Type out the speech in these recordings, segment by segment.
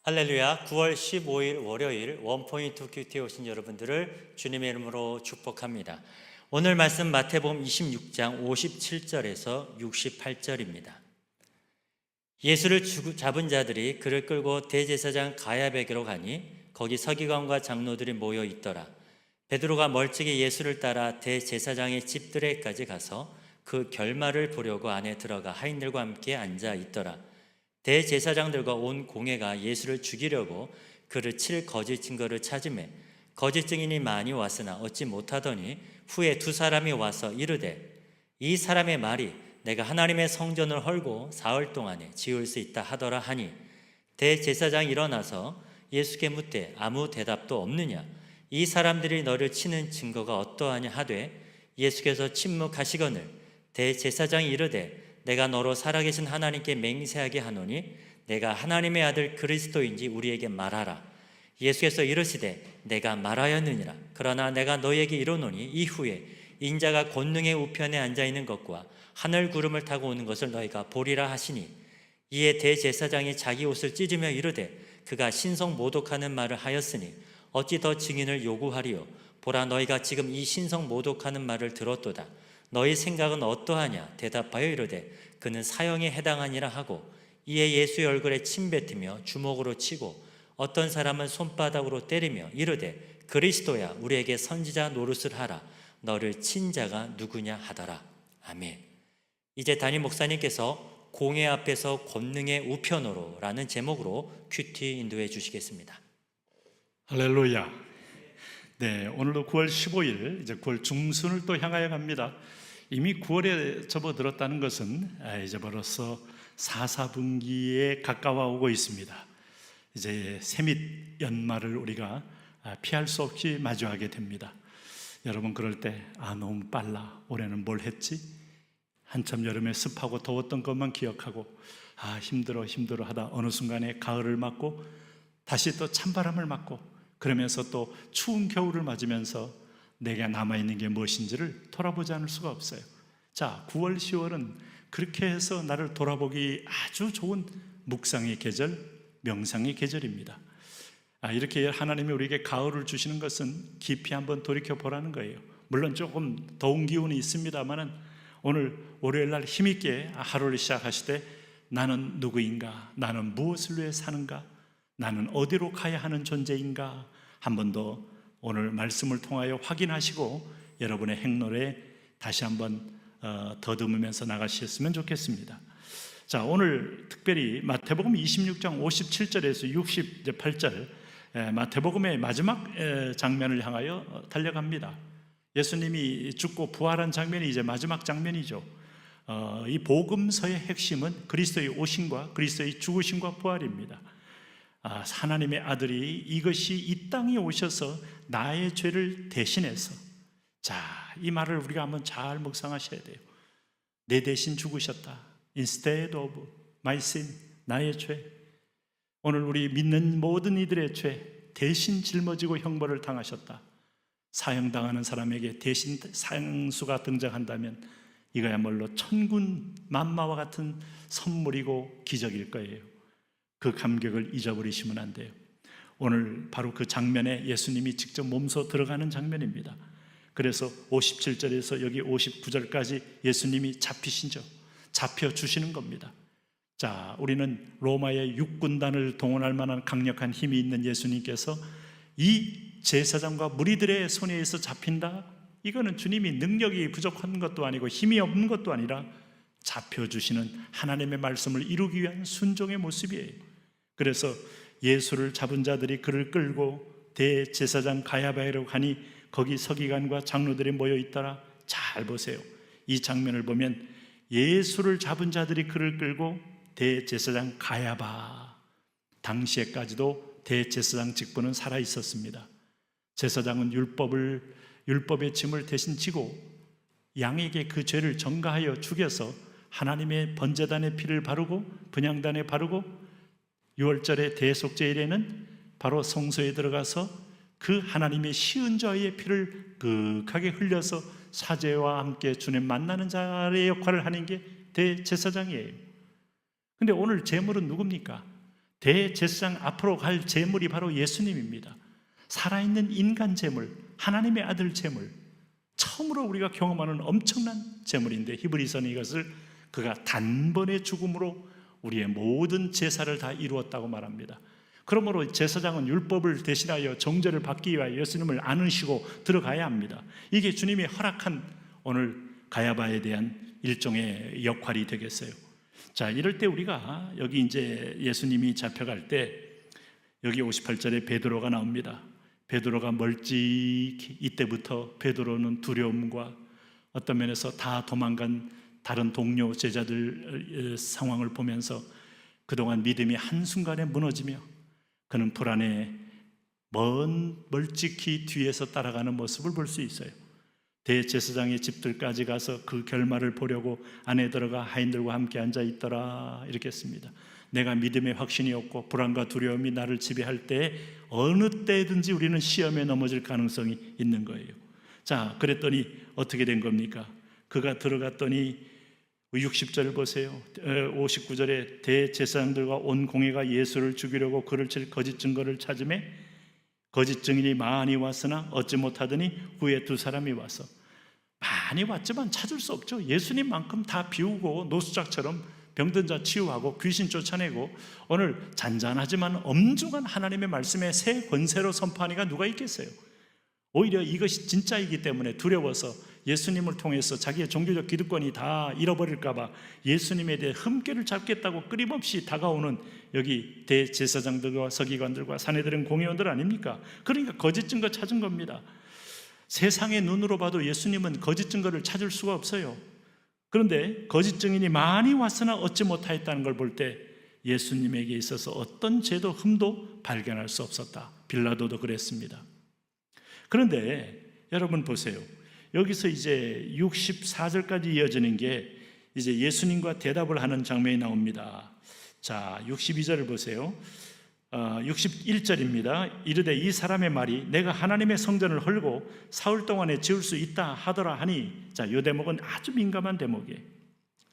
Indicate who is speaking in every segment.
Speaker 1: 할렐루야. 9월 15일 월요일 원포인트 큐티에 오신 여러분들을 주님의 이름으로 축복합니다. 오늘 말씀 마태복음 26장 57절에서 68절입니다. 예수를 잡은 자들이 그를 끌고 대제사장 가야베게로 가니 거기 서기관과 장로들이 모여 있더라. 베드로가 멀찍이 예수를 따라 대제사장의 집들에까지 가서 그 결말을 보려고 안에 들어가 하인들과 함께 앉아 있더라. 대제사장들과 온 공회가 예수를 죽이려고 그를 칠 거짓 증거를 찾으매 거짓 증인이 많이 왔으나 얻지 못하더니 후에 두 사람이 와서 이르되 이 사람의 말이 내가 하나님의 성전을 헐고 사흘 동안에 지을 수 있다 하더라 하니 대제사장이 일어나서 예수께 묻되 아무 대답도 없느냐 이 사람들이 너를 치는 증거가 어떠하냐 하되 예수께서 침묵하시거늘 대제사장이 이르되 내가 너로 살아계신 하나님께 맹세하게 하노니 내가 하나님의 아들 그리스도인지 우리에게 말하라. 예수께서 이르시되 내가 말하였느니라. 그러나 내가 너에게 이르노니 이후에 인자가 권능의 우편에 앉아있는 것과 하늘 구름을 타고 오는 것을 너희가 보리라 하시니 이에 대제사장이 자기 옷을 찢으며 이르되 그가 신성 모독하는 말을 하였으니 어찌 더 증인을 요구하리요. 보라 너희가 지금 이 신성 모독하는 말을 들었도다. 너희 생각은 어떠하냐 대답하여 이르되 그는 사형에 해당하니라 하고 이에 예수의 얼굴에 침 뱉으며 주먹으로 치고 어떤 사람은 손바닥으로 때리며 이르되 그리스도야 우리에게 선지자 노릇을 하라. 너를 친 자가 누구냐 하더라. 아멘. 이제 담임 목사님께서 공회 앞에서 권능의 우편으로 라는 제목으로 큐티 인도해 주시겠습니다.
Speaker 2: 할렐루야. 네, 오늘도 9월 15일, 이제 9월 중순을 또 향하여 갑니다. 이미 9월에 접어들었다는 것은 이제 벌써 사사분기에 가까워오고 있습니다. 이제 새밑 연말을 우리가 피할 수 없이 마주하게 됩니다. 여러분 그럴 때 너무 빨라, 올해는 뭘 했지? 한참 여름에 습하고 더웠던 것만 기억하고 힘들어 하다 어느 순간에 가을을 맞고 다시 또 찬바람을 맞고 그러면서 또 추운 겨울을 맞으면서 내가 남아있는 게 무엇인지를 돌아보지 않을 수가 없어요. 자, 9월, 10월은 그렇게 해서 나를 돌아보기 아주 좋은 묵상의 계절, 명상의 계절입니다. 이렇게 하나님이 우리에게 가을을 주시는 것은 깊이 한번 돌이켜보라는 거예요. 물론 조금 더운 기운이 있습니다만 오늘 월요일 날 힘있게 하루를 시작하실 때 나는 누구인가? 나는 무엇을 위해 사는가? 나는 어디로 가야 하는 존재인가? 한 번 더 오늘 말씀을 통하여 확인하시고 여러분의 행로에 다시 한번 더듬으면서 나가셨으면 좋겠습니다. 자, 오늘 특별히 마태복음 26장 57절에서 68절 마태복음의 마지막 장면을 향하여 달려갑니다. 예수님이 죽고 부활한 장면이 이제 마지막 장면이죠. 이 복음서의 핵심은 그리스도의 오심과 그리스도의 죽으심과 부활입니다. 하나님의 아들이 이것이 이 땅에 오셔서 나의 죄를 대신해서, 자, 이 말을 우리가 한번 잘 묵상하셔야 돼요. 내 대신 죽으셨다. Instead of my sin, 나의 죄. 오늘 우리 믿는 모든 이들의 죄 대신 짊어지고 형벌을 당하셨다. 사형당하는 사람에게 대신 상수가 등장한다면 이거야말로 천군 만마와 같은 선물이고 기적일 거예요. 그 감격을 잊어버리시면 안 돼요. 오늘 바로 그 장면에 예수님이 직접 몸소 들어가는 장면입니다. 그래서 57절에서 여기 59절까지 예수님이 잡히시죠. 잡혀주시는 겁니다. 자, 우리는 로마의 육군단을 동원할 만한 강력한 힘이 있는 예수님께서 이 제사장과 무리들의 손에 의해서 잡힌다? 이거는 주님이 능력이 부족한 것도 아니고 힘이 없는 것도 아니라 잡혀주시는 하나님의 말씀을 이루기 위한 순종의 모습이에요. 그래서 예수를 잡은 자들이 그를 끌고 대제사장 가야바에로 가니 거기 서기관과 장로들이 모여 있더라. 잘 보세요. 이 장면을 보면 예수를 잡은 자들이 그를 끌고 대제사장 가야바, 당시에까지도 대제사장 직분은 살아 있었습니다. 제사장은 율법의 짐을 대신 지고 양에게 그 죄를 전가하여 죽여서 하나님의 번제단의 피를 바르고 분향단에 바르고 6월절의 대속제일에는 바로 성소에 들어가서 그 하나님의 시은자의 피를 극하게 흘려서 사제와 함께 주님 만나는 자의 역할을 하는 게 대제사장이에요. 근데 오늘 제물은 누굽니까? 대제사장 앞으로 갈 제물이 바로 예수님입니다. 살아있는 인간 제물, 하나님의 아들 제물, 처음으로 우리가 경험하는 엄청난 제물인데 히브리서는 이것을 그가 단번에 죽음으로 우리의 모든 제사를 다 이루었다고 말합니다. 그러므로 제사장은 율법을 대신하여 정죄를 받기 위하여 예수님을 안으시고 들어가야 합니다. 이게 주님이 허락한 오늘 가야바에 대한 일종의 역할이 되겠어요. 자, 이럴 때 우리가 여기 이제 예수님이 잡혀갈 때 여기 58절에 베드로가 나옵니다. 베드로가 멀찍이 이때부터 베드로는 두려움과 어떤 면에서 다 도망간 다른 동료 제자들 상황을 보면서 그동안 믿음이 한순간에 무너지며 그는 불안에 멀찍이 뒤에서 따라가는 모습을 볼 수 있어요. 대제사장의 집들까지 가서 그 결말을 보려고 안에 들어가 하인들과 함께 앉아 있더라 이렇게 했습니다. 내가 믿음의 확신이 없고 불안과 두려움이 나를 지배할 때 어느 때든지 우리는 시험에 넘어질 가능성이 있는 거예요. 자, 그랬더니 어떻게 된 겁니까? 그가 들어갔더니 60절 보세요. 59절에 대제사장들과 온 공회가 예수를 죽이려고 그를 칠 거짓 증거를 찾음에 거짓 증인이 많이 왔으나 얻지 못하더니 후에 두 사람이 와서 많이 왔지만 찾을 수 없죠. 예수님만큼 다 비우고 노수작처럼 병든 자 치유하고 귀신 쫓아내고 오늘 잔잔하지만 엄중한 하나님의 말씀에 새 권세로 선포하니까 누가 있겠어요? 오히려 이것이 진짜이기 때문에 두려워서 예수님을 통해서 자기의 종교적 기득권이 다 잃어버릴까 봐 예수님에 대해 흠결을 잡겠다고 끊임없이 다가오는 여기 대제사장들과 서기관들과 산헤드린 공회원들 아닙니까? 그러니까 거짓 증거 찾은 겁니다. 세상의 눈으로 봐도 예수님은 거짓 증거를 찾을 수가 없어요. 그런데 거짓 증인이 많이 왔으나 얻지 못하였다는 걸 볼 때 예수님에게 있어서 어떤 죄도 흠도 발견할 수 없었다. 빌라도도 그랬습니다. 그런데 여러분 보세요. 여기서 이제 64절까지 이어지는 게 이제 예수님과 대답을 하는 장면이 나옵니다. 자, 62절을 보세요. 61절입니다. 이르되 이 사람의 말이 내가 하나님의 성전을 헐고 사흘 동안에 지을 수 있다 하더라 하니, 자, 이 대목은 아주 민감한 대목이에요.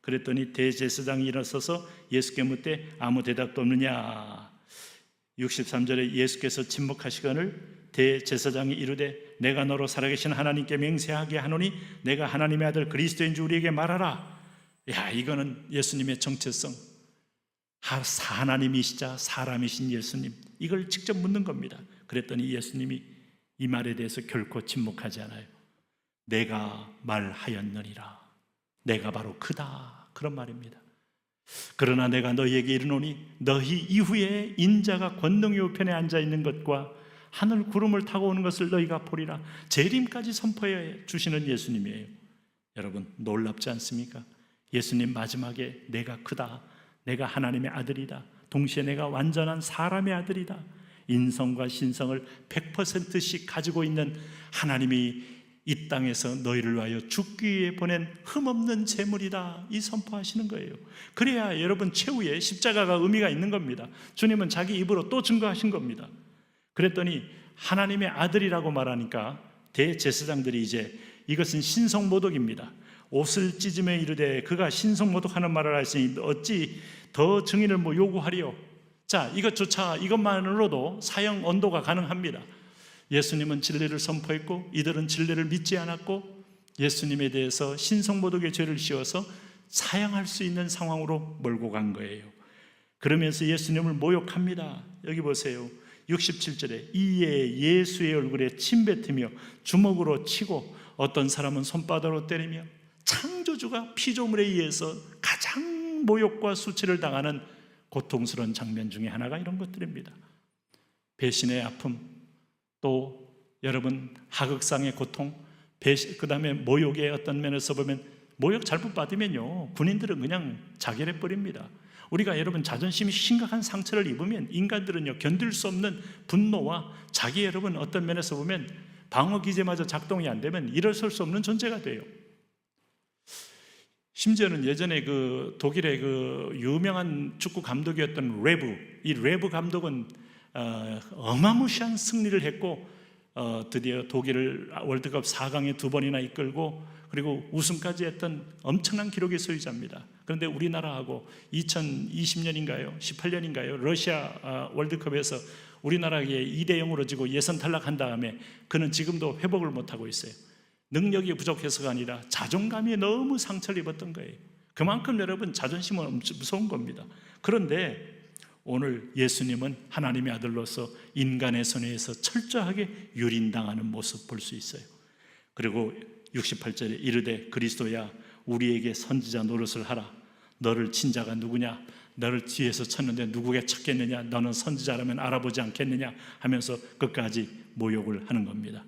Speaker 2: 그랬더니 대제사장이 일어서서 예수께 묻되 아무 대답도 없느냐. 63절에 예수께서 침묵하시거늘 대제사장이 이르되 내가 너로 살아계신 하나님께 맹세하게 하노니 내가 하나님의 아들 그리스도인 줄 우리에게 말하라. 야, 이거는 예수님의 정체성, 하나님이시자 사람이신 예수님, 이걸 직접 묻는 겁니다. 그랬더니 예수님이 이 말에 대해서 결코 침묵하지 않아요. 내가 말하였느니라. 내가 바로 그다, 그런 말입니다. 그러나 내가 너희에게 이르노니 너희 이후에 인자가 권능의 우편에 앉아있는 것과 하늘 구름을 타고 오는 것을 너희가 보리라. 재림까지 선포해 주시는 예수님이에요. 여러분, 놀랍지 않습니까? 예수님 마지막에 내가 크다, 내가 하나님의 아들이다, 동시에 내가 완전한 사람의 아들이다, 인성과 신성을 100%씩 가지고 있는 하나님이 이 땅에서 너희를 위하여 죽기 위해 보낸 흠없는 제물이다, 이 선포하시는 거예요. 그래야 여러분 최후에 십자가가 의미가 있는 겁니다. 주님은 자기 입으로 또 증거하신 겁니다. 그랬더니 하나님의 아들이라고 말하니까 대제사장들이 이제 이것은 신성모독입니다. 옷을 찢으며 이르되 그가 신성모독하는 말을 하시니 어찌 더 증인을 요구하리요. 자, 이것만으로도 사형 언도가 가능합니다. 예수님은 진리를 선포했고 이들은 진리를 믿지 않았고 예수님에 대해서 신성모독의 죄를 씌워서 사형할 수 있는 상황으로 몰고 간 거예요. 그러면서 예수님을 모욕합니다. 여기 보세요. 67절에 이에 예수의 얼굴에 침 뱉으며 주먹으로 치고 어떤 사람은 손바닥으로 때리며, 창조주가 피조물에 의해서 가장 모욕과 수치를 당하는 고통스러운 장면 중에 하나가 이런 것들입니다. 배신의 아픔, 또 여러분 하극상의 고통, 그 다음에 모욕의 어떤 면에서 보면 모욕 잘못 받으면요 군인들은 그냥 자결해버립니다. 우리가 여러분 자존심이 심각한 상처를 입으면 인간들은요 견딜 수 없는 분노와 자기 여러분 어떤 면에서 보면 방어 기제마저 작동이 안 되면 일어설 수 없는 존재가 돼요. 심지어는 예전에 그 독일의 그 유명한 축구 감독이었던 이 레브 감독은 어마무시한 승리를 했고 드디어 독일을 월드컵 4강에 2번이나 이끌고 그리고 우승까지 했던 엄청난 기록의 소유자입니다. 그런데 우리나라하고 2020년인가요? 18년인가요? 러시아 월드컵에서 우리나라에 2대0으로 지고 예선 탈락한 다음에 그는 지금도 회복을 못하고 있어요. 능력이 부족해서가 아니라 자존감이 너무 상처를 입었던 거예요. 그만큼 여러분 자존심은 엄청 무서운 겁니다. 그런데 오늘 예수님은 하나님의 아들로서 인간의 손에서 철저하게 유린당하는 모습 볼 수 있어요. 그리고 68절에 이르되 그리스도야 우리에게 선지자 노릇을 하라. 너를 친 자가 누구냐? 너를 뒤에서 쳤는데 누구게 쳤겠느냐? 너는 선지자라면 알아보지 않겠느냐? 하면서 끝까지 모욕을 하는 겁니다.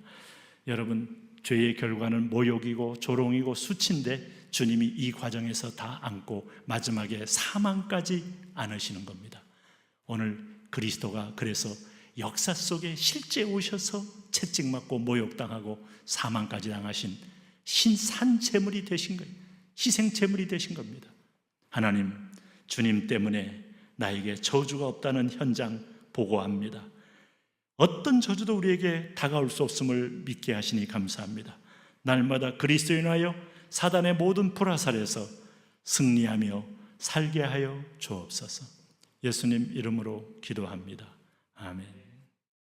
Speaker 2: 여러분, 죄의 결과는 모욕이고 조롱이고 수치인데 주님이 이 과정에서 다 안고 마지막에 사망까지 안으시는 겁니다. 오늘 그리스도가 그래서 역사 속에 실제 오셔서 채찍맞고 모욕당하고 사망까지 당하신 신산제물이 되신 거예요. 희생제물이 되신 겁니다. 하나님, 주님 때문에 나에게 저주가 없다는 현장 보고합니다. 어떤 저주도 우리에게 다가올 수 없음을 믿게 하시니 감사합니다. 날마다 그리스도에 인하여 사단의 모든 불화살에서 승리하며 살게 하여 주옵소서. 예수님 이름으로 기도합니다. 아멘.